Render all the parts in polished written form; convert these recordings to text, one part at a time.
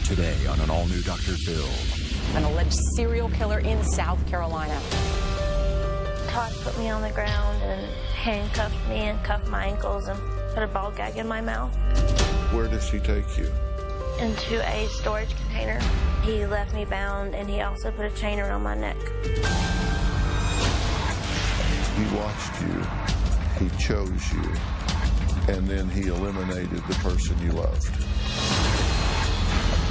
Today on an all-new Dr. Phil. An alleged serial killer in South Carolina. Todd put me on the ground and handcuffed me and cuffed my ankles and put a ball gag in my mouth. Where does he take you? Into a storage container. He left me bound and he also put a chain around my neck. He watched you, he chose you, and then he eliminated the person you loved.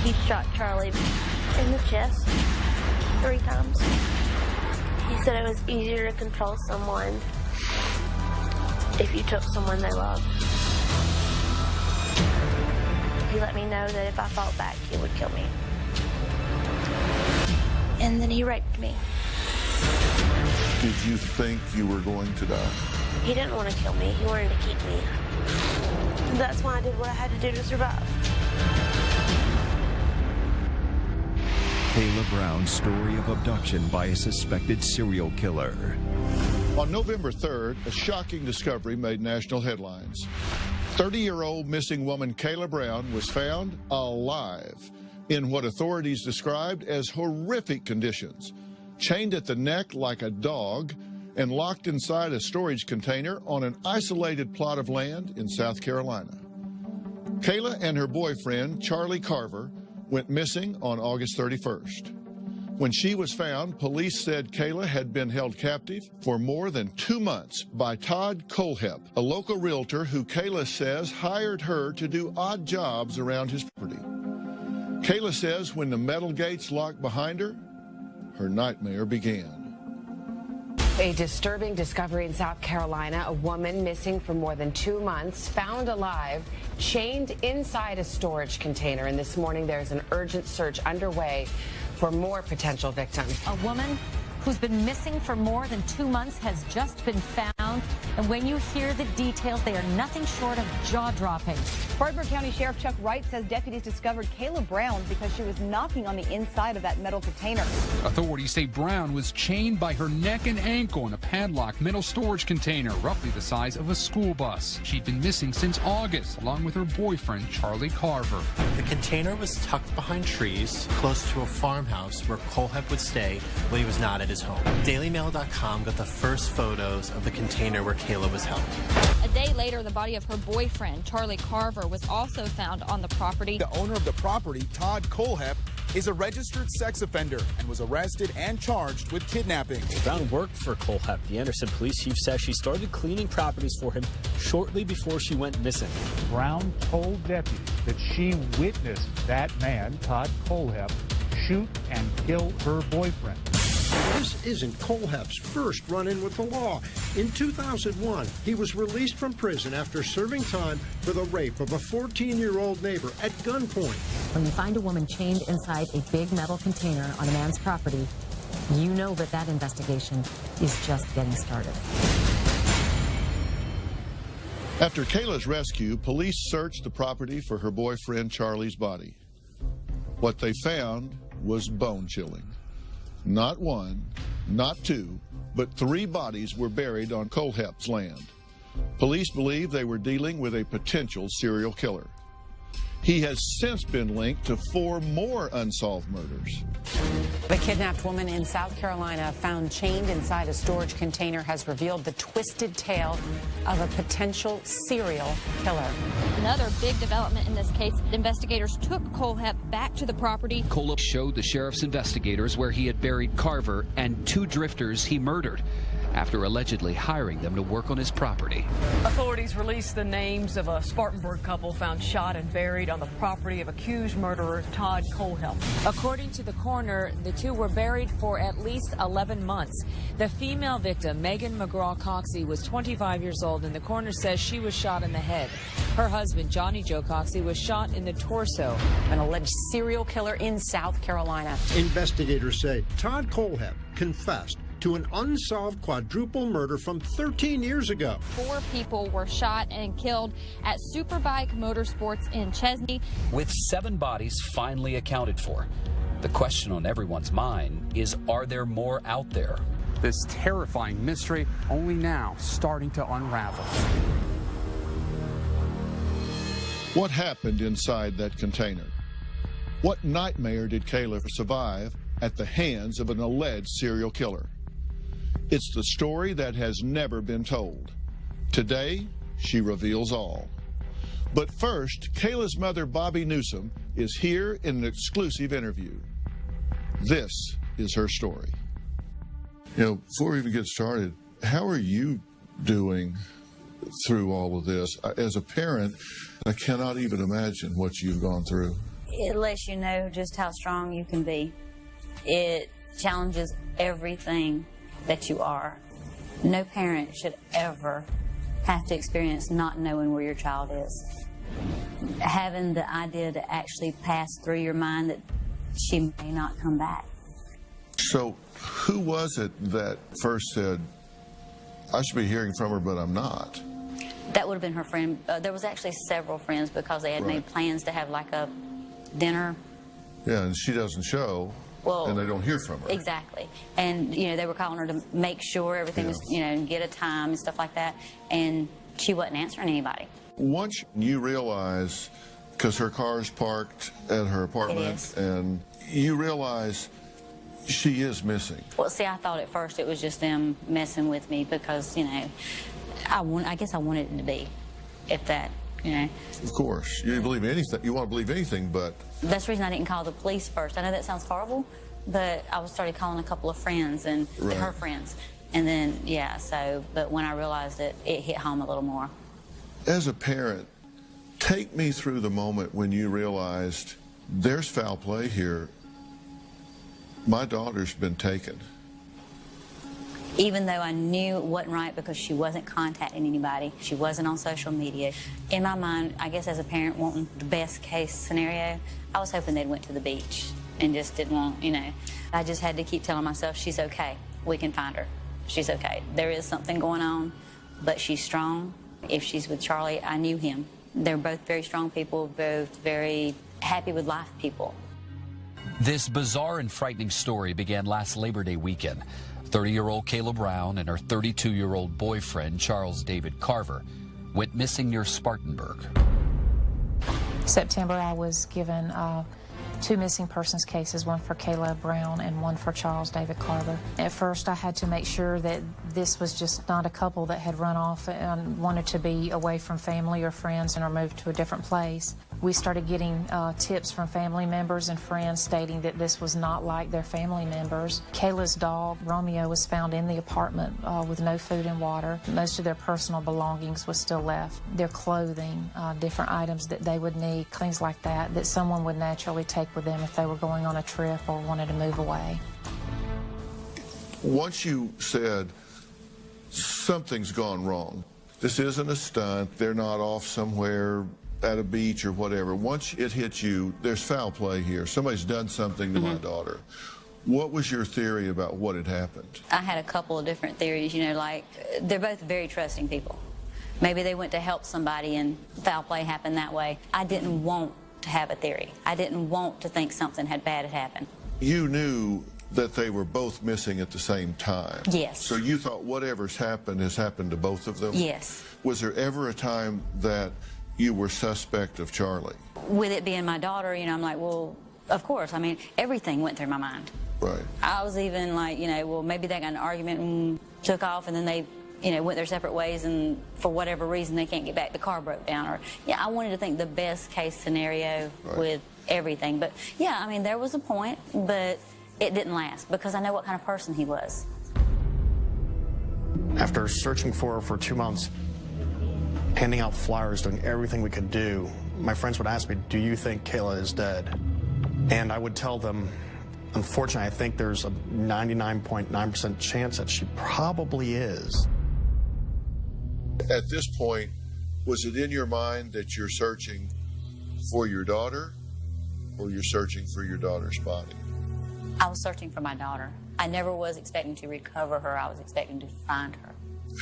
He shot Charlie in the chest 3 times. He said it was easier to control someone if you took someone they loved. He let me know that if I fought back, he would kill me. And then he raped me. Did you think you were going to die? He didn't want to kill me. He wanted to keep me. That's why I did what I had to do to survive. Kayla Brown's story of abduction by a suspected serial killer. On November 3rd, a shocking discovery made national headlines. 30-year-old missing woman Kayla Brown was found alive in what authorities described as horrific conditions, chained at the neck like a dog and locked inside a storage container on an isolated plot of land in South Carolina. Kayla and her boyfriend, Charlie Carver, went missing on August 31st. When she was found, police said Kayla had been held captive for more than 2 months by Todd Colehep, a local realtor who Kayla says hired her to do odd jobs around his property. Kayla says when the metal gates locked behind her, her nightmare began. A disturbing discovery in South Carolina. A woman missing for more than 2 months, found alive, chained inside a storage container. And this morning there's an urgent search underway for more potential victims. A woman who's been missing for more than 2 months has just been found. And when you hear the details, they are nothing short of jaw-dropping. Spartanburg County Sheriff Chuck Wright says deputies discovered Kayla Brown because she was knocking on the inside of that metal container. Authorities say Brown was chained by her neck and ankle in a padlocked metal storage container, roughly the size of a school bus. She'd been missing since August, along with her boyfriend, Charlie Carver. The container was tucked behind trees, close to a farmhouse where Colehep would stay when he was not at his home. DailyMail.com got the first photos of the container where Kayla was held. A day later, the body of her boyfriend, Charlie Carver, was also found on the property. The owner of the property, Todd Colehep, is a registered sex offender and was arrested and charged with kidnapping. Brown worked for Colehep. The Anderson police chief says she started cleaning properties for him shortly before she went missing. Brown told deputies that she witnessed that man, Todd Colehep, shoot and kill her boyfriend. This isn't Colehep's first run-in with the law. In 2001, he was released from prison after serving time for the rape of a 14-year-old neighbor at gunpoint. When you find a woman chained inside a big metal container on a man's property, you know that that investigation is just getting started. After Kayla's rescue, police searched the property for her boyfriend Charlie's body. What they found was bone-chilling. Not one, not two, but 3 bodies were buried on Colehep's land. Police believe they were dealing with a potential serial killer. He has since been linked to 4 more unsolved murders. The kidnapped woman in South Carolina found chained inside a storage container has revealed the twisted tale of a potential serial killer. Another big development in this case, investigators took Colehep back to the property. Colehep showed the sheriff's investigators where he had buried Carver and 2 drifters he murdered after allegedly hiring them to work on his property. Authorities released the names of a Spartanburg couple found shot and buried on the property of accused murderer Todd Colehep. According to the coroner, the 2 were buried for at least 11 months. The female victim, Megan McGraw-Coxey, was 25 years old, and the coroner says she was shot in the head. Her husband, Johnny Joe Coxey, was shot in the torso. An alleged serial killer in South Carolina. Investigators say Todd Colehep confessed to an unsolved quadruple murder from 13 years ago. 4 people were shot and killed at Superbike Motorsports in Chesney. With 7 bodies finally accounted for, the question on everyone's mind is, are there more out there? This terrifying mystery only now starting to unravel. What happened inside that container? What nightmare did Kayla survive at the hands of an alleged serial killer? It's the story that has never been told. Today, she reveals all. But first, Kayla's mother, Bobby Newsom, is here in an exclusive interview. This is her story. You know, before we even get started, how are you doing through all of this? As a parent, I cannot even imagine what you've gone through. It lets you know just how strong you can be. It challenges everything that you are. No parent should ever have to experience not knowing where your child is. Having the idea to actually pass through your mind that she may not come back. So who was it that first said, I should be hearing from her, but I'm not? That would have been her friend. There was actually several friends because they had made plans to have like a dinner. Yeah, and she doesn't show, and they don't hear from her. Exactly. And, you know, they were calling her to make sure everything was, you know, and get a time and stuff like that. And she wasn't answering anybody. Once you realize, because her car's parked at her apartment, and you realize she is missing. Well, see, I thought at first it was just them messing with me because, you know, I guess I wanted it to be, if that, you know. Of course. You believe anything. You want to believe anything, but... That's the reason I didn't call the police first. I know that sounds horrible, but I started calling a couple of friends and her friends. And then, yeah, so, but when I realized it, it hit home a little more. As a parent, take me through the moment when you realized there's foul play here. My daughter's been taken. Even though I knew it wasn't right because she wasn't contacting anybody, she wasn't on social media. In my mind, I guess as a parent wanting the best case scenario, I was hoping they'd went to the beach and just didn't want, you know. I just had to keep telling myself, she's okay. We can find her. She's okay. There is something going on, but she's strong. If she's with Charlie, I knew him. They're both very strong people, both very happy with life people. This bizarre and frightening story began last Labor Day weekend. 30-year-old Kayla Brown and her 32-year-old boyfriend, Charles David Carver, went missing near Spartanburg. September, I was given 2 missing persons cases, one for Kayla Brown and one for Charles David Carver. At first, I had to make sure that this was just not a couple that had run off and wanted to be away from family or friends and are moved to a different place. We started getting tips from family members and friends stating that this was not like their family members. Kayla's dog, Romeo, was found in the apartment with no food and water. Most of their personal belongings was still left. Their clothing, different items that they would need, things like that, that someone would naturally take with them if they were going on a trip or wanted to move away. Once you said, something's gone wrong, this isn't a stunt, they're not off somewhere at a beach or whatever. Once it hits you, there's foul play here. Somebody's done something to my daughter. What was your theory about what had happened? I had a couple of different theories, you know, like they're both very trusting people. Maybe they went to help somebody and foul play happened that way. I didn't want to have a theory. I didn't want to think something bad had happened. You knew that they were both missing at the same time. Yes. So you thought whatever's happened has happened to both of them? Yes. Was there ever a time that you were suspect of Charlie? With it being my daughter, you know, I'm like, well, of course. I mean, everything went through my mind. Right. I was even like, you know, well, maybe they got in an argument and took off and then they, you know, went their separate ways and for whatever reason they can't get back, the car broke down. Or, yeah, I wanted to think the best case scenario with everything. But, yeah, I mean, there was a point, but it didn't last because I know what kind of person he was. After searching for her for 2 months, handing out flyers, doing everything we could do, my friends would ask me, do you think Kayla is dead? And I would tell them, unfortunately, I think there's a 99.9% chance that she probably is. At this point, was it in your mind that you're searching for your daughter or you're searching for your daughter's body? I was searching for my daughter. I never was expecting to recover her. I was expecting to find her.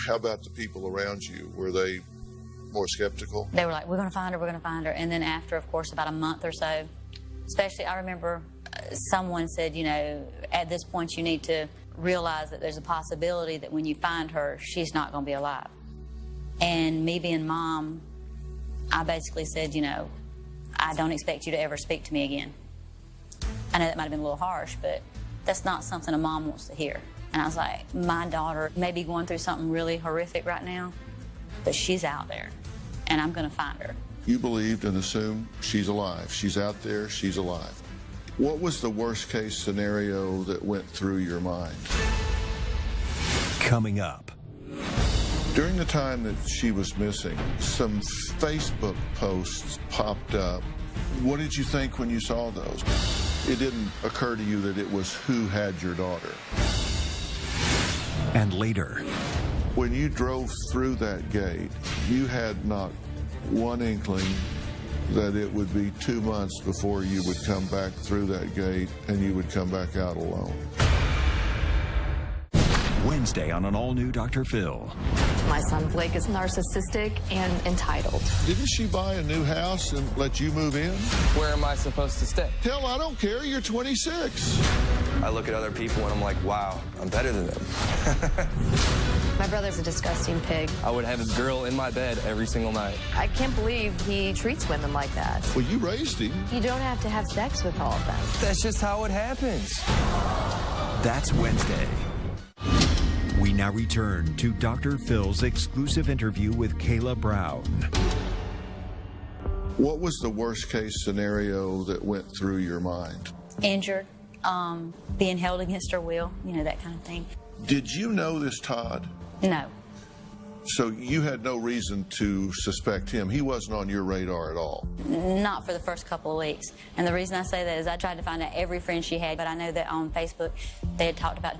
How about the people around you? Were they more skeptical? They were like, we're going to find her, we're going to find her. And then after, of course, about a month or so, especially I remember someone said, you know, at this point you need to realize that there's a possibility that when you find her, she's not going to be alive. And me being mom, I basically said, you know, I don't expect you to ever speak to me again. I know that might have been a little harsh, but that's not something a mom wants to hear. And I was like, my daughter may be going through something really horrific right now, but she's out there, and I'm going to find her. You believed and assumed she's alive. She's out there, she's alive. What was the worst case scenario that went through your mind? Coming up. During the time that she was missing, some Facebook posts popped up. What did you think when you saw those? It didn't occur to you that it was who had your daughter. And later. When you drove through that gate, you had not one inkling that it would be 2 months before you would come back through that gate and you would come back out alone. Wednesday on an all-new Dr. Phil. My son Blake is narcissistic and entitled. Didn't she buy a new house and let you move in? Where am I supposed to stay? Hell, I don't care. You're 26. I look at other people and I'm like, wow, I'm better than them. My brother's a disgusting pig. I would have a girl in my bed every single night. I can't believe he treats women like that. Well, you raised him. You don't have to have sex with all of them. That's just how it happens. That's Wednesday. We now return to Dr. Phil's exclusive interview with Kayla Brown. What was the worst case scenario that went through your mind? Injured, being held against her will, you know, that kind of thing. Did you know this Todd? No. So you had no reason to suspect him. He wasn't on your radar at all. Not for the first couple of weeks. And the reason I say that is I tried to find out every friend she had, but I know that on Facebook they had talked about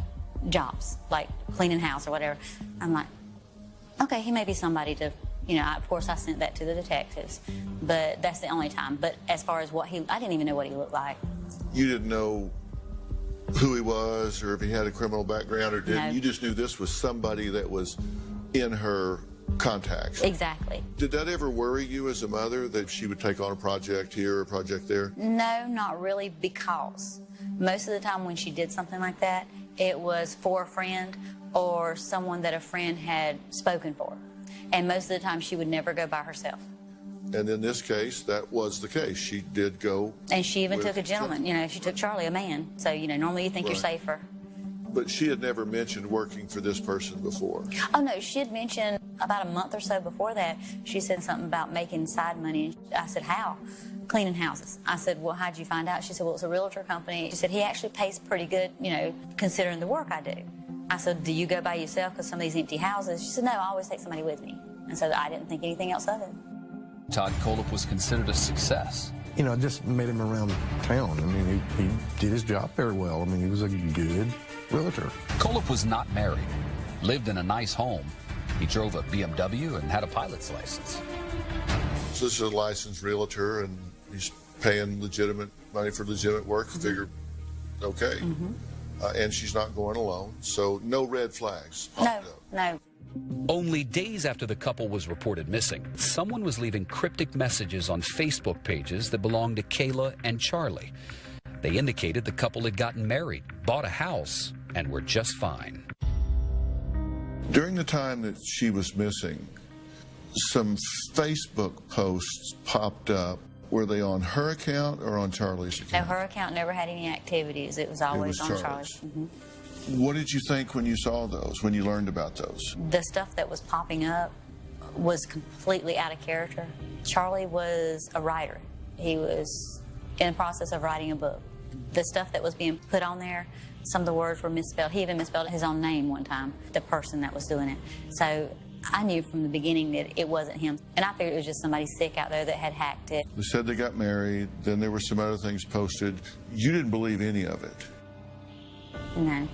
jobs, like cleaning house or whatever. I'm like, okay, he may be somebody to, you know, of course I sent that to the detectives, but that's the only time. But as far as what I didn't even know what he looked like. You didn't know who he was or if he had a criminal background or didn't? No. You just knew this was somebody that was in her contacts. Exactly. Did that ever worry you as a mother that she would take on a project here or a project there? No, not really, because most of the time when she did something like that, it was for a friend or someone that a friend had spoken for. And most of the time she would never go by herself. And in this case, that was the case. She did go. And she even took a gentleman. You know, she took Charlie, a man. So, you know, normally you think you're safer. But she had never mentioned working for this person before. Oh, no, she had mentioned about a month or so before that, she said something about making side money. I said, how? Cleaning houses. I said, well, how'd you find out? She said, well, it's a realtor company. She said, he actually pays pretty good, you know, considering the work I do. I said, do you go by yourself because some of these empty houses? She said, no, I always take somebody with me. And so I didn't think anything else of it. Todd Kolop was considered a success. You know, I just made him around town. I mean, he did his job very well. I mean, he was a good realtor. Kolop was not married, lived in a nice home. He drove a BMW and had a pilot's license. So this is a licensed realtor, and he's paying legitimate money for legitimate work. Figured, okay. And she's not going alone, so no red flags. No. Only days after the couple was reported missing, someone was leaving cryptic messages on Facebook pages that belonged to Kayla and Charlie. They indicated the couple had gotten married, bought a house, and were just fine. During the time that she was missing, some Facebook posts popped up. Were they on her account or on Charlie's account? No, her account never had any activities. It was always on Charlie's. What did you think when you saw those, when you learned about those? The stuff that was popping up was completely out of character. Charlie was a writer. He was in the process of writing a book. The stuff that was being put on there, some of the words were misspelled. He even misspelled his own name one time, the person that was doing it. So I knew from the beginning that it wasn't him. And I figured it was just somebody sick out there that had hacked it. They said they got married, then there were some other things posted. You didn't believe any of it? No.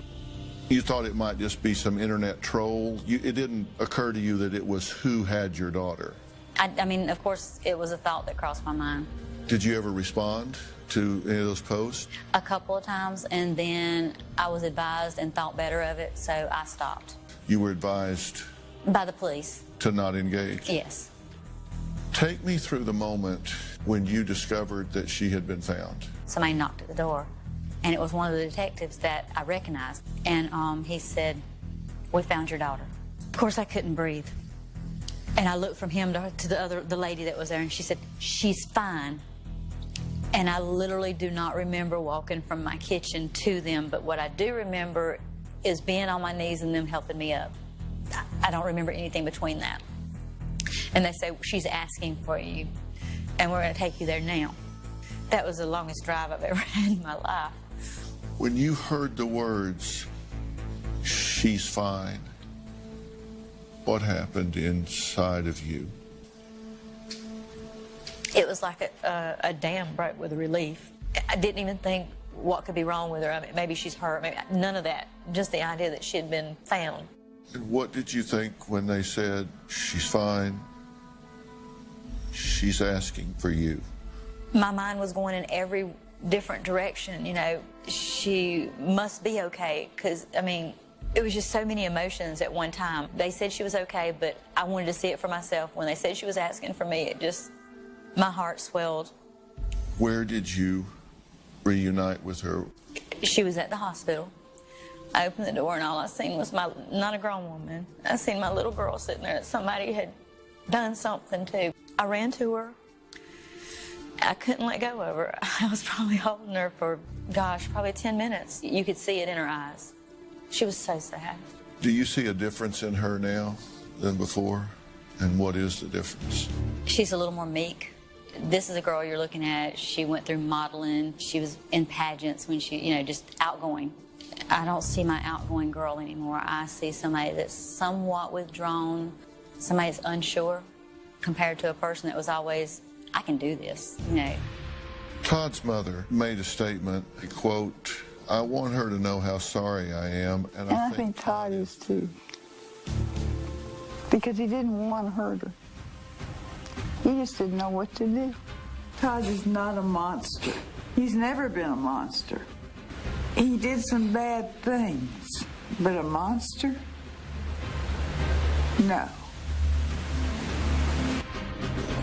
You thought it might just be some internet troll? It didn't occur to you that it was who had your daughter? I mean, of course, it was a thought that crossed my mind. Did you ever respond to any of those posts? A couple of times, and then I was advised and thought better of it, so I stopped. You were advised? By the police. To not engage? Yes. Take me through the moment when you discovered that she had been found. Somebody knocked at the door, and it was one of the detectives that I recognized, and he said, we found your daughter. Of course, I couldn't breathe. And I looked from him to the lady that was there, and she said, she's fine. And I literally do not remember walking from my kitchen to them, but what I do remember is being on my knees and them helping me up. I don't remember anything between that. And they say, she's asking for you, and we're going to take you there now. That was the longest drive I've ever had in my life. When you heard the words, she's fine, what happened inside of you? It was like a dam broke with relief. I didn't even think what could be wrong with her. I mean, maybe she's hurt, maybe none of that. Just the idea that she had been found. And what did you think when they said, she's fine, she's asking for you? My mind was going in every different direction, you know. She must be okay, because, I mean, it was just so many emotions at one time. They said she was okay, but I wanted to see it for myself. When they said she was asking for me, it just, my heart swelled. Where did you reunite with her? She was at the hospital. I opened the door and all I seen was not a grown woman. I seen my little girl sitting there that somebody had done something to. I ran to her. I couldn't let go of her. I was probably holding her for, gosh, probably 10 minutes. You could see it in her eyes. She was so sad. Do you see a difference in her now than before? And what is the difference? She's a little more meek. This is a girl you're looking at. She went through modeling. She was in pageants when she, you know, just outgoing. I don't see my outgoing girl anymore. I see somebody that's somewhat withdrawn, somebody that's unsure, compared to a person that was always, I can do this, you know. Todd's mother made a statement, a quote, I want her to know how sorry I am. And I think Todd is too. Because he didn't want to hurt her. He just didn't know what to do. Todd is not a monster. He's never been a monster. He did some bad things, but a monster? No.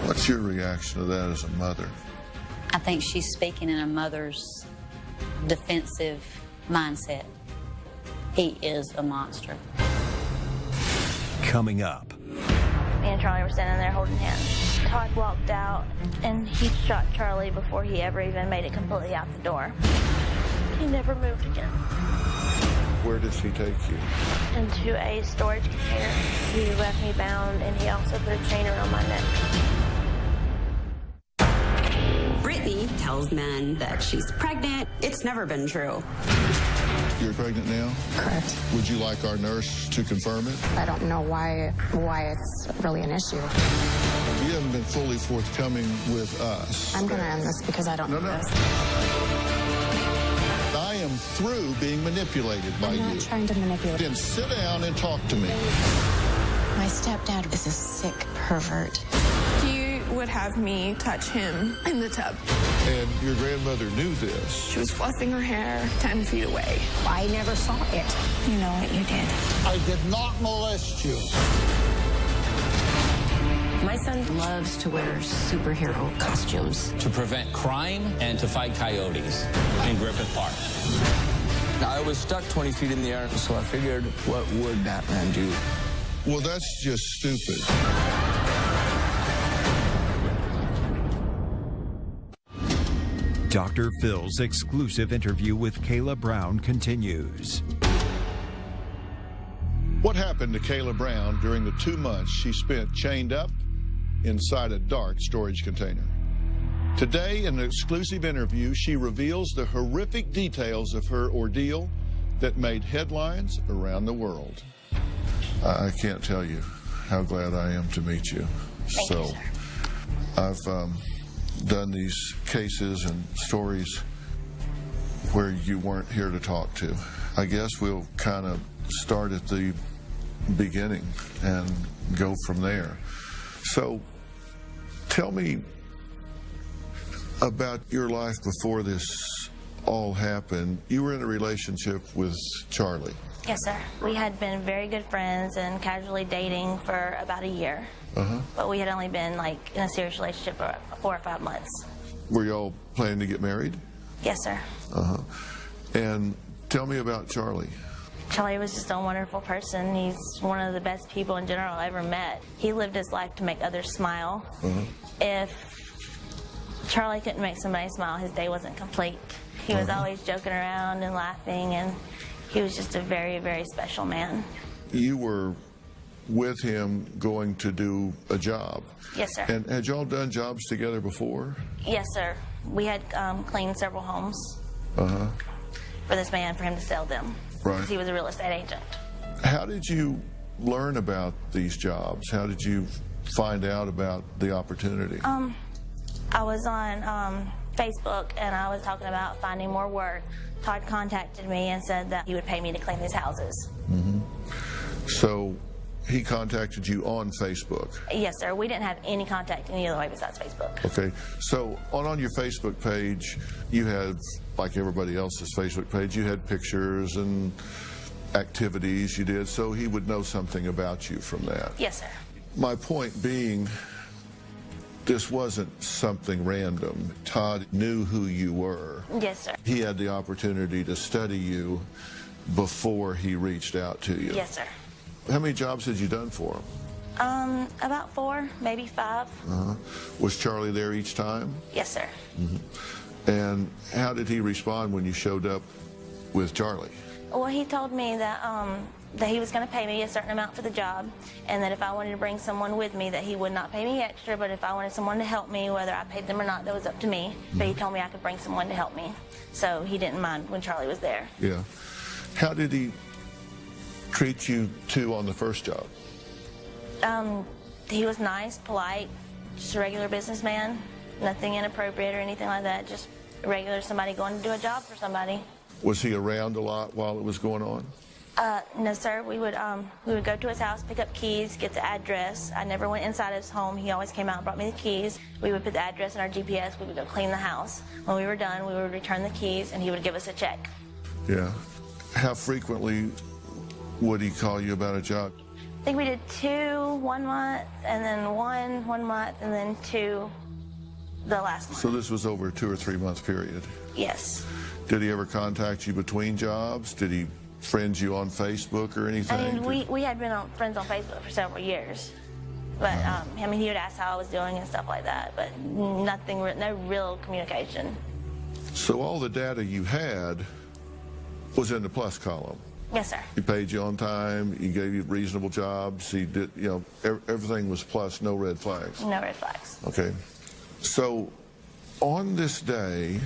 What's your reaction to that as a mother? I think she's speaking in a mother's defensive mindset. He is a monster. Coming up. Me and Charlie were standing there holding hands. Todd walked out and he shot Charlie before he ever even made it completely out the door. He never moved again. Where does he take you? Into a storage container. He left me bound and he also put a chain around my neck. Brittany tells men that she's pregnant. It's never been true. You're pregnant now? Correct. Would you like our nurse to confirm it? I don't know why it's really an issue. You haven't been fully forthcoming with us. I'm going to end this because I don't know this. I am through being manipulated by you. I'm not trying to manipulate. Then sit down and talk to me. My stepdad is a sick pervert. He would have me touch him in the tub. And your grandmother knew this. She was fluffing her hair 10 feet away. I never saw it. You know what you did. I did not molest you. My son loves to wear superhero costumes. To prevent crime and to fight coyotes in Griffith Park. I was stuck 20 feet in the air, so I figured, what would Batman do? Well, that's just stupid. Dr. Phil's exclusive interview with Kayla Brown continues. What happened to Kayla Brown during the 2 months she spent chained up inside a dark storage container? Today, in an exclusive interview, she reveals the horrific details of her ordeal that made headlines around the world. I can't tell you how glad I am to meet you. Thank you, sir. I've done these cases and stories where you weren't here to talk to. I guess we'll kind of start at the beginning and go from there. So tell me about your life before this all happened. You were in a relationship with Charlie. Yes, sir. We had been very good friends and casually dating for about a year. But we had only been like in a serious relationship for 4 or 5 months. Were y'all planning to get married? Yes, sir. And tell me about Charlie. Charlie was just a wonderful person. He's one of the best people in general I ever met. He lived his life to make others smile. If Charlie couldn't make somebody smile. His day wasn't complete. He was always joking around and laughing, and he was just a very, very special man. You were with him going to do a job. Yes, sir. And had y'all done jobs together before? Yes, sir. We had cleaned several homes for this man, for him to sell them. Right. Because he was a real estate agent. How did you learn about these jobs? How did you find out about the opportunity? I was on Facebook, and I was talking about finding more work. Todd contacted me and said that he would pay me to clean these houses. So he contacted you on Facebook? Yes, sir. We didn't have any contact any other way besides Facebook. Okay. So on your Facebook page, you had, like everybody else's Facebook page, you had pictures and activities you did, so he would know something about you from that. Yes, sir. My point being, this wasn't something random. Todd knew who you were. Yes, sir. He had the opportunity to study you before he reached out to you. Yes, sir. How many jobs had you done for him? About 4, maybe 5. Was Charlie there each time? Yes, sir. And how did he respond when you showed up with Charlie? Well, he told me that that he was going to pay me a certain amount for the job, and that if I wanted to bring someone with me, that he would not pay me extra, but if I wanted someone to help me, whether I paid them or not, that was up to me. But he told me I could bring someone to help me, so he didn't mind when Charlie was there. Yeah. How did he treat you two on the first job? He was nice, polite, just a regular businessman, nothing inappropriate or anything like that, just regular somebody going to do a job for somebody. Was he around a lot while it was going on? No, sir. We would go to his house, pick up keys, get the address. I never went inside his home. He always came out and brought me the keys. We would put the address in our GPS. We would go clean the house. When we were done, we would return the keys, and he would give us a check. Yeah. How frequently would he call you about a job? I think we did 2 1 month, and then 1 month, and then 2 the last month. So this was over a 2 or 3 month period? Yes. Did he ever contact you between jobs? Did he friend you on Facebook or anything? I mean, we had been friends on Facebook for several years. But, I mean, he would ask how I was doing and stuff like that, but nothing, no real communication. So all the data you had was in the plus column? Yes, sir. He paid you on time, he gave you reasonable jobs, he did, you know, everything was plus, no red flags? No red flags. Okay. So on this day,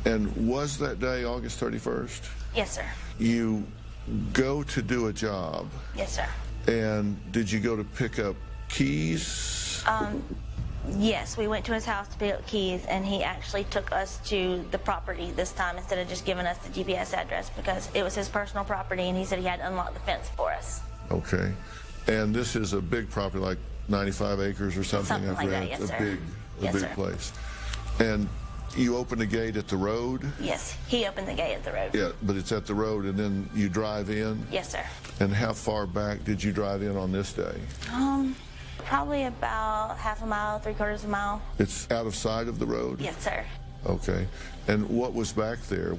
and was that day August 31st? Yes, sir. You go to do a job. Yes, sir. And did you go to pick up keys? Yes, we went to his house to pick up keys, and he actually took us to the property this time instead of just giving us the GPS address, because it was his personal property, and he said he had to unlock the fence for us. Okay. And this is a big property, like 95 acres or something? Something like that, yes, sir. A big place. And you open the gate at the road? Yes, he opened the gate at the road. Yeah, but it's at the road, and then you drive in? Yes, sir. And how far back did you drive in on this day? Probably about half a mile, 3/4 a mile. It's out of sight of the road? Yes, sir. Okay. And what was back there?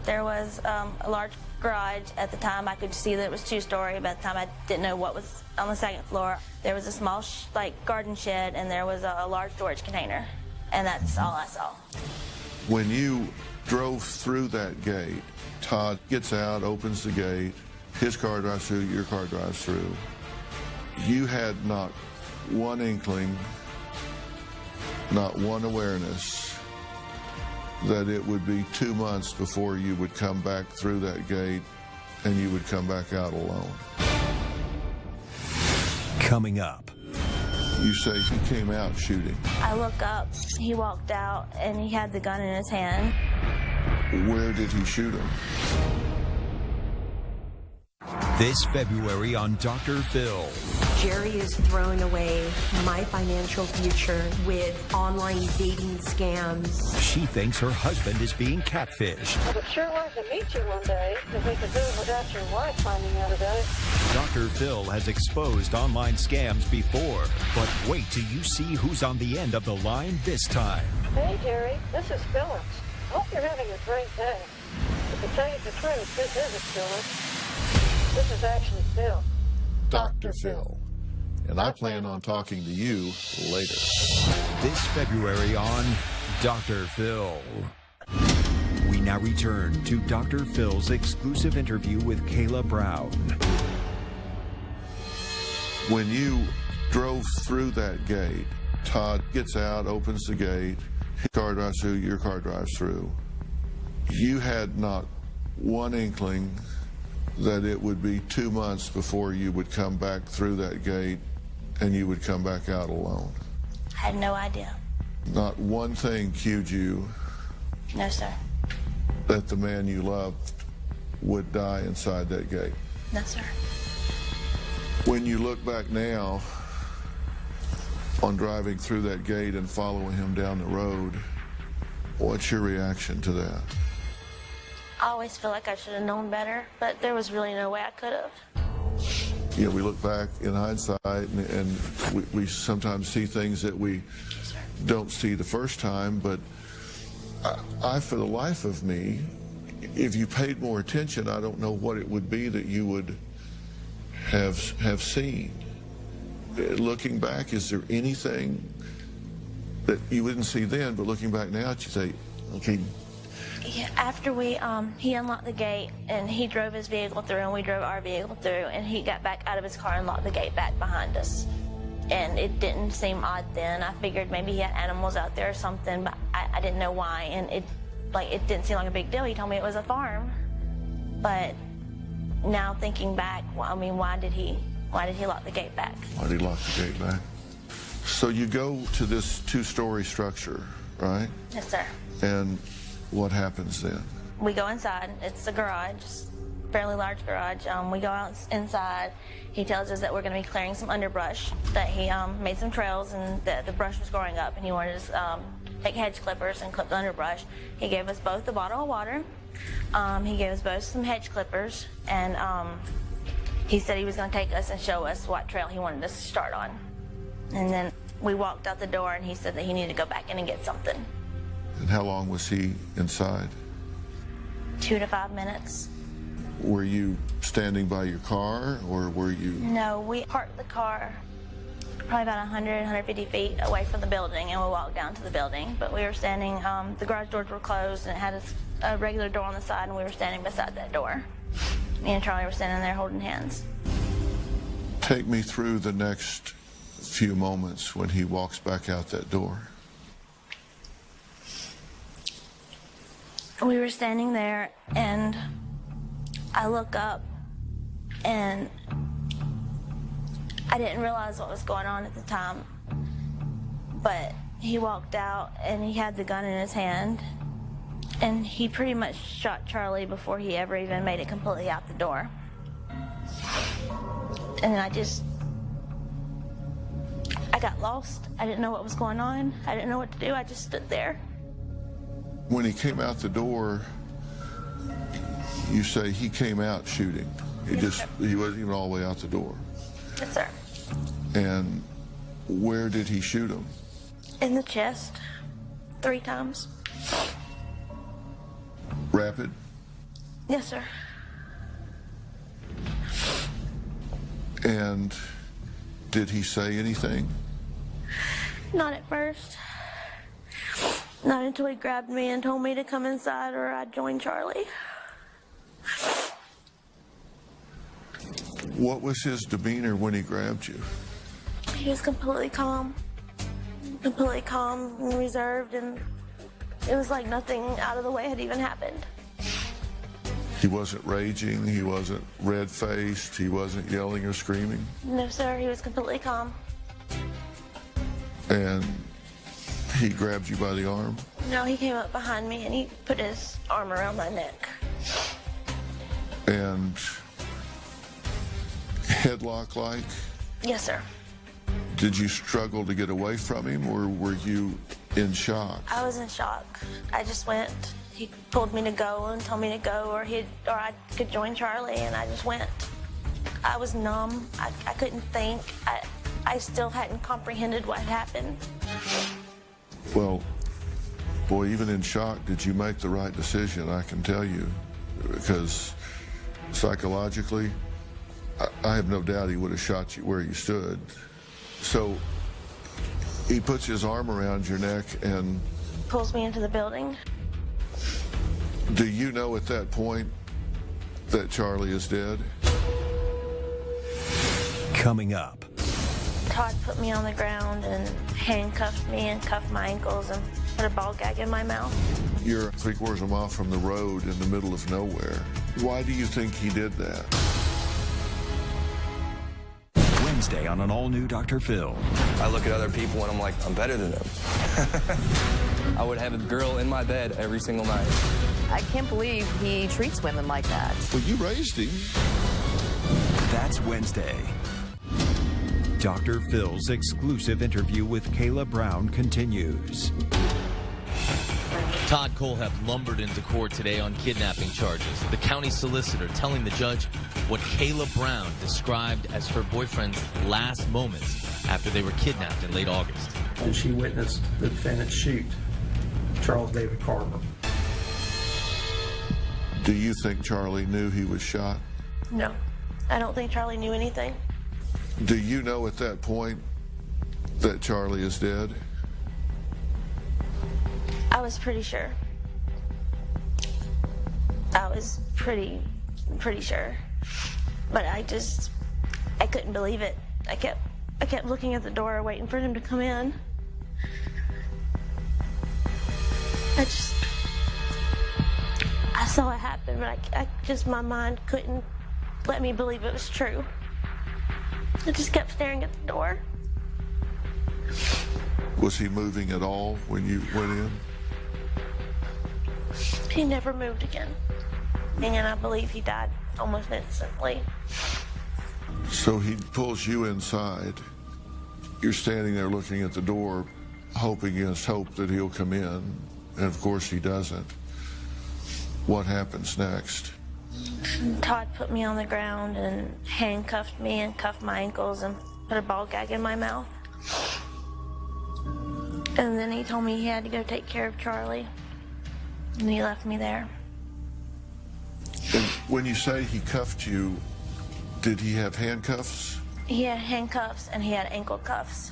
There was a large garage. At the time, I could see that it was 2-story. By the time, I didn't know what was on the second floor. There was a small, garden shed, and there was a large storage container. And that's all I saw. When you drove through that gate, Todd gets out, opens the gate, his car drives through, your car drives through. You had not one inkling, not one awareness that it would be 2 months before you would come back through that gate and you would come back out alone. Coming up. You say he came out shooting. I look up, he walked out, and he had the gun in his hand. Where did he shoot him? This February on Dr. Phil. Jerry is throwing away my financial future with online dating scams. She thinks her husband is being catfished. Well, it sure was to meet you one day, if we could do it without your wife finding out about it. Dr. Phil has exposed online scams before, but wait till you see who's on the end of the line this time. Hey, Jerry, this is Phyllis. Hope you're having a great day. But to tell you the truth, this isn't Phyllis. This is actually Phil. Dr. Phil. And I plan on talking to you later. This February on Dr. Phil. We now return to Dr. Phil's exclusive interview with Kayla Brown. When you drove through that gate, Todd gets out, opens the gate, his car drives through, your car drives through. You had not one inkling that it would be 2 months before you would come back through that gate and you would come back out alone. I had no idea. Not one thing cued you. No, sir. That the man you loved would die inside that gate. No, sir. When you look back now on driving through that gate and following him down the road, what's your reaction to that? I always feel like I should have known better, but there was really no way I could have. You know, we look back in hindsight and we sometimes see things that we don't see the first time, but I, for the life of me, if you paid more attention, I don't know what it would be that you would have seen. Looking back, is there anything that you wouldn't see then, but looking back now, you say, okay. Yeah, after he unlocked the gate and he drove his vehicle through and we drove our vehicle through, and he got back out of his car and locked the gate back behind us. And it didn't seem odd then. I figured maybe he had animals out there or something, but I didn't know why. And it didn't seem like a big deal. He told me it was a farm. But now thinking back, I mean, why did he lock the gate back? Why did he lock the gate back? So you go to this two-story structure, right? Yes, sir. And what happens then? We go inside. It's a garage, fairly large garage. We go out inside. He tells us that we're going to be clearing some underbrush, that he made some trails and that the brush was growing up, and he wanted us to take hedge clippers and clip the underbrush. He gave us both a bottle of water. He gave us both some hedge clippers, and he said he was going to take us and show us what trail he wanted us to start on. And then we walked out the door, and he said that he needed to go back in and get something. And how long was he inside? 2 to 5 minutes. Were you standing by your car, or were you? No, we parked the car probably about 100, 150 feet away from the building, and we walked down to the building. But we were standing, the garage doors were closed, and it had a regular door on the side, and we were standing beside that door. Me and Charlie were standing there holding hands. Take me through the next few moments when he walks back out that door. We were standing there, and I look up, and I didn't realize what was going on at the time, but he walked out, and he had the gun in his hand, and he pretty much shot Charlie before he ever even made it completely out the door. And then I got lost. I didn't know what was going on. I didn't know what to do. I just stood there. When he came out the door, you say he came out shooting. He wasn't even all the way out the door. Yes, sir. And where did he shoot him? In the chest, 3 times. Rapid? Yes, sir. And did he say anything? Not at first. Not until he grabbed me and told me to come inside or I'd join Charlie. What was his demeanor when he grabbed you? He was completely calm and reserved, and it was like nothing out of the way had even happened. He wasn't raging, he wasn't red-faced, he wasn't yelling or screaming? No, sir, he was completely calm. And he grabbed you by the arm? No, he came up behind me and he put his arm around my neck. And headlock-like? Yes, sir. Did you struggle to get away from him, or were you in shock? I was in shock. I just went. He told me to go and told me to go, or I could join Charlie, and I just went. I was numb. I couldn't think. I still hadn't comprehended what had happened. Well, boy, even in shock, did you make the right decision, I can tell you, because psychologically, I have no doubt he would have shot you where you stood. So he puts his arm around your neck and pulls me into the building. Do you know at that point that Charlie is dead? Coming up. Todd put me on the ground and handcuffed me and cuffed my ankles and put a ball gag in my mouth. You're 3/4 of a mile from the road in the middle of nowhere. Why do you think he did that? Wednesday on an all-new Dr. Phil. I look at other people and I'm like, I'm better than them. I would have a girl in my bed every single night. I can't believe he treats women like that. Well, you raised him. That's Wednesday. Dr. Phil's exclusive interview with Kayla Brown continues. Todd Kohlhepp lumbered into court today on kidnapping charges. The county solicitor telling the judge what Kayla Brown described as her boyfriend's last moments after they were kidnapped in late August. And she witnessed the defendant shoot Charles David Carver. Do you think Charlie knew he was shot? No, I don't think Charlie knew anything. Do you know at that point that Charlie is dead? I was pretty sure. I was pretty sure. But I couldn't believe it. I kept looking at the door waiting for him to come in. I saw it happen, but my mind couldn't let me believe it was true. I just kept staring at the door. Was he moving at all when you went in? He never moved again. And I believe he died almost instantly. So he pulls you inside. You're standing there looking at the door, hoping against hope that he'll come in. And of course he doesn't. What happens next? Todd put me on the ground and handcuffed me and cuffed my ankles and put a ball gag in my mouth. And then he told me he had to go take care of Charlie. And he left me there. And when you say he cuffed you, did he have handcuffs? He had handcuffs and he had ankle cuffs.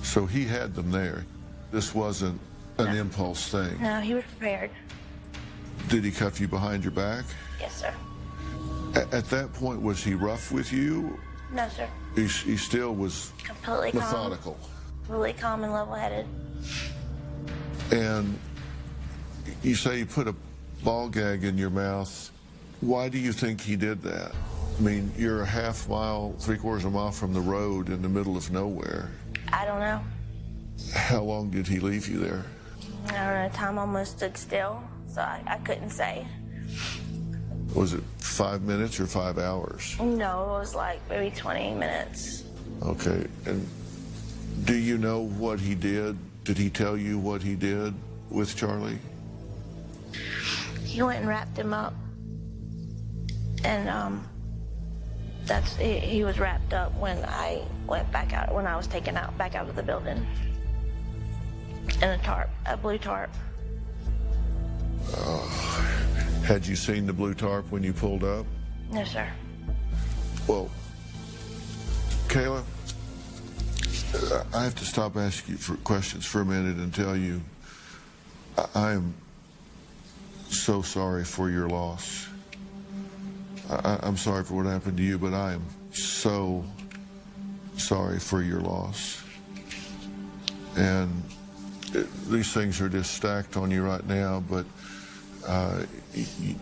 So he had them there. This wasn't an impulse thing. No, he was prepared. Did he cuff you behind your back? Yes, sir. At that point, was he rough with you? No, sir. He still was completely methodical. Completely calm and level-headed. And you say he put a ball gag in your mouth. Why do you think he did that? I mean, you're a half mile, 3/4 of a mile from the road in the middle of nowhere. I don't know. How long did he leave you there? I don't know. Time almost stood still, so I couldn't say. Was it 5 minutes or 5 hours? No, it was like maybe 20 minutes. Okay. And do you know what he did? Did he tell you what he did with Charlie? He went and wrapped him up. And he was wrapped up when I went back out, when I was taken out back out of the building. In a tarp, a blue tarp. Had you seen the blue tarp when you pulled up? No, sir. Well, Kayla, I have to stop asking you for questions for a minute and tell you I am so sorry for your loss. I'm sorry for what happened to you, but I am so sorry for your loss. And these things are just stacked on you right now, but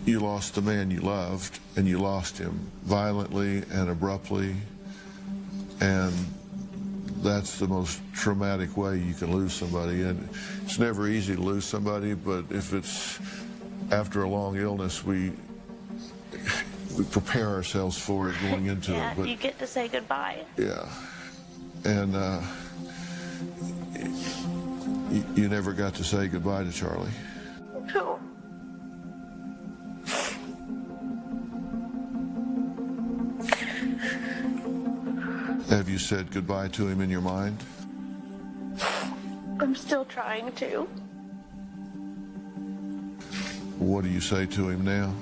you lost the man you loved, and you lost him violently and abruptly, and that's the most traumatic way you can lose somebody. And it's never easy to lose somebody, but if it's after a long illness, we prepare ourselves for it going into yeah, it. But you get to say goodbye. Yeah, and you never got to say goodbye to Charlie. No. Have you said goodbye to him in your mind? I'm still trying to. What do you say to him now?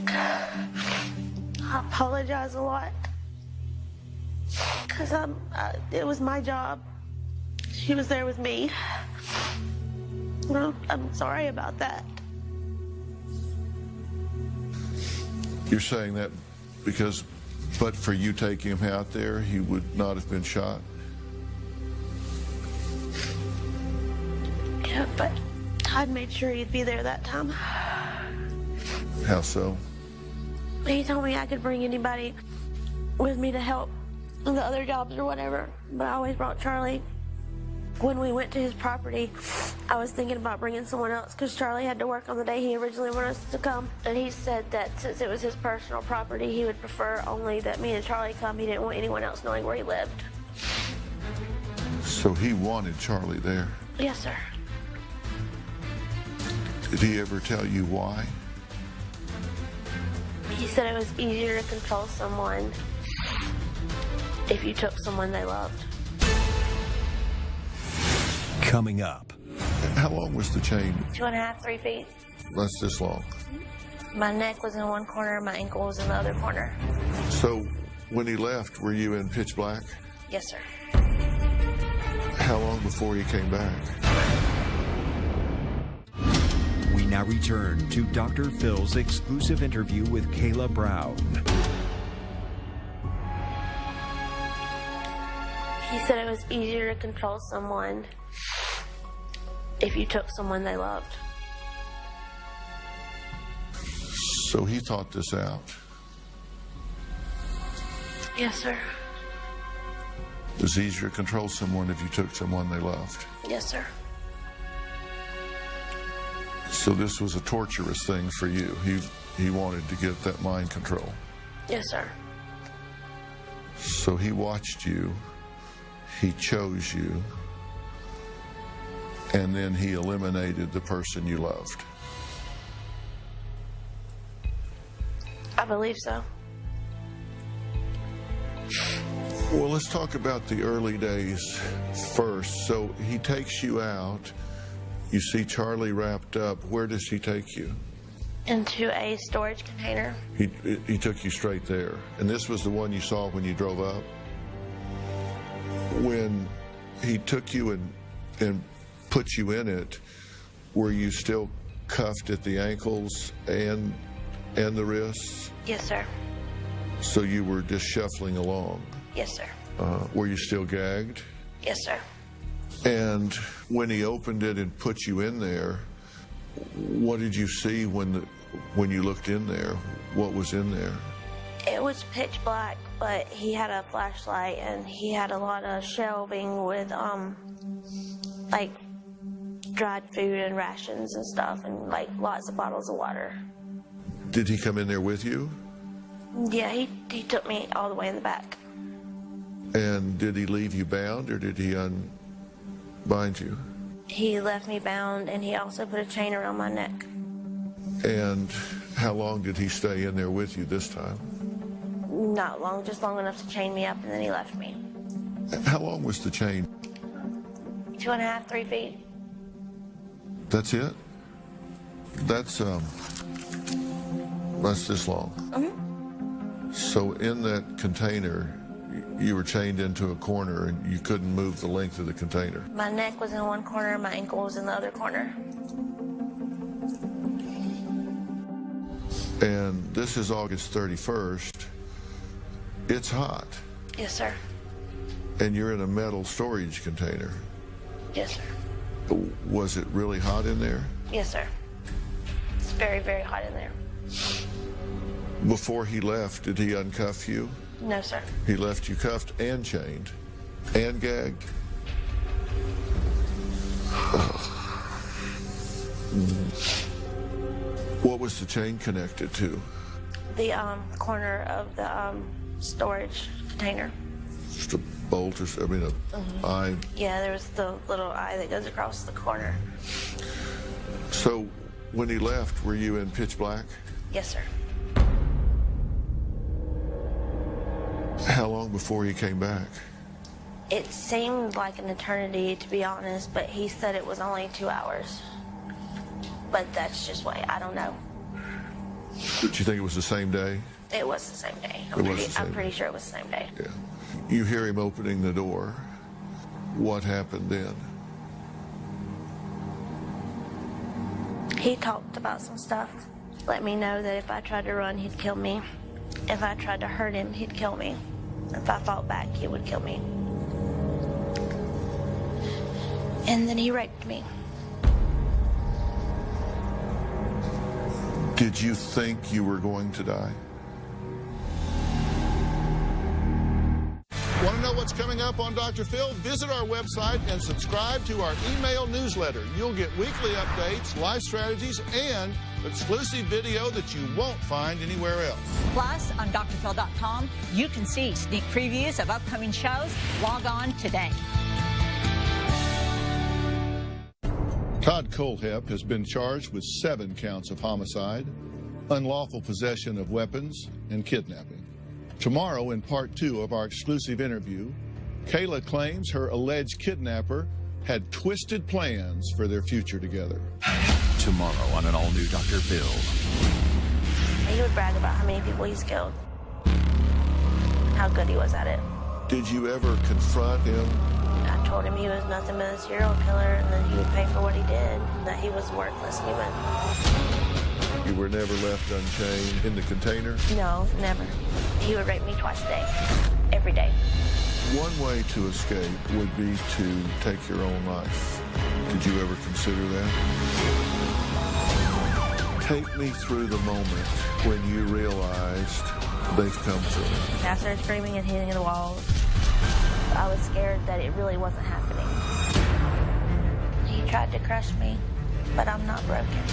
I apologize a lot. Because it was my job. he was there with me. Well, I'm sorry about that. You're saying that because, but for you taking him out there, he would not have been shot? Yeah, but I'd made sure he'd be there that time. How so? He told me I could bring anybody with me to help with the other jobs or whatever, but I always brought Charlie. When we went to his property, I was thinking about bringing someone else because Charlie had to work on the day he originally wanted us to come. And he said that since it was his personal property, he would prefer only that me and Charlie come. He didn't want anyone else knowing where he lived. So he wanted Charlie there? Yes, sir. Did he ever tell you why? He said it was easier to control someone if you took someone they loved. Coming up. How long was the chain? 2.5, 3 feet. That's this long. My neck was in one corner, my ankle was in the other corner. So when he left, were you in pitch black? Yes, sir. How long before he came back? We now return to Dr. Phil's exclusive interview with Kayla Brown. He said it was easier to control someone if you took someone they loved. So he thought this out? Yes, sir. It was easier to control someone if you took someone they loved? Yes, sir. So this was a torturous thing for you. He wanted to get that mind control. Yes, sir. So he watched you, he chose you, and then he eliminated the person you loved. I believe so. Well, let's talk about the early days first. So he takes you out. You see Charlie wrapped up. Where does he take you? Into a storage container. He took you straight there. And this was the one you saw when you drove up? When he took you and put you in it, were you still cuffed at the ankles and the wrists? Yes, sir. So you were just shuffling along? Yes, sir. Were you still gagged? Yes, sir. And when he opened it and put you in there, what did you see when you looked in there? What was in there? It was pitch black, but he had a flashlight and he had a lot of shelving with like dried food and rations and stuff, and like lots of bottles of water. Did he come in there with you? Yeah, he took me all the way in the back. And did he leave you bound, or did he unbind you? He left me bound, and he also put a chain around my neck. And how long did he stay in there with you this time? Not long, just long enough to chain me up, and then he left me. How long was the chain? 2.5, 3 feet. That's it? That's this long. Mm-hmm. So in that container, you were chained into a corner and you couldn't move the length of the container. My neck was in one corner, my ankle was in the other corner. And this is August 31st. It's hot. Yes, sir. And you're in a metal storage container. Yes, sir. Was it really hot in there? Yes, sir. It's very, very hot in there. Before he left, did he uncuff you? No, sir. He left you cuffed and chained and gagged? What was the chain connected to? The corner of the storage container. Just a bolt or I mean a eye? Yeah, there was the little eye that goes across the corner. So when he left, were you in pitch black? Yes, sir. How long before he came back? It seemed like an eternity, to be honest, but he said it was only 2 hours. But that's just what, I don't know. Did you think it was the same day? It was the same day. I'm pretty sure it was the same day. Yeah. You hear him opening the door, What happened then? He talked about some stuff. Let me know that if I tried to run, he'd kill me. If I tried to hurt him, he'd kill me. If I fought back, he would kill me. And then he raped me. Did you think you were going to die? Want to know what's coming up on Dr. Phil? Visit our website and subscribe to our email newsletter. You'll get weekly updates, life strategies, and exclusive video that you won't find anywhere else. Plus, on drphil.com, you can see sneak previews of upcoming shows. Log on today. Todd Kohlhepp has been charged with 7 counts of homicide, unlawful possession of weapons, and kidnapping. Tomorrow, in part 2 of our exclusive interview, Kayla claims her alleged kidnapper had twisted plans for their future together. Tomorrow on an all-new Dr. Phil. He would brag about how many people he's killed, how good he was at it. Did you ever confront him? I told him he was nothing but a serial killer and that he would pay for what he did, that he was a worthless human. You were never left unchained in the container? No, never. He would rape me twice a day, every day. One way to escape would be to take your own life. Did you ever consider that? Take me through the moment when you realized they've come through. I started screaming and hitting the walls. I was scared that it really wasn't happening. He tried to crush me, but I'm not broken.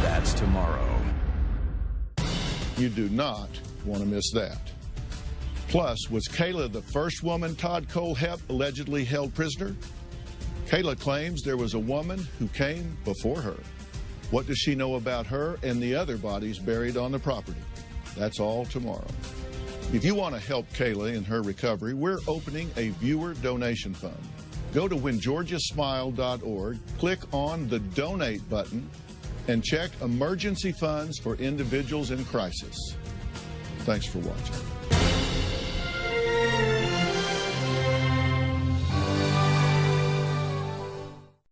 That's tomorrow. You do not want to miss that. Plus, was Kayla the first woman Todd Kohlhepp allegedly held prisoner? Kayla claims there was a woman who came before her. What does she know about her and the other bodies buried on the property? That's all tomorrow. If you want to help Kayla in her recovery, we're opening a viewer donation fund. Go to whengeorgiasmile.org, click on the donate button, and check emergency funds for individuals in crisis. Thanks for watching.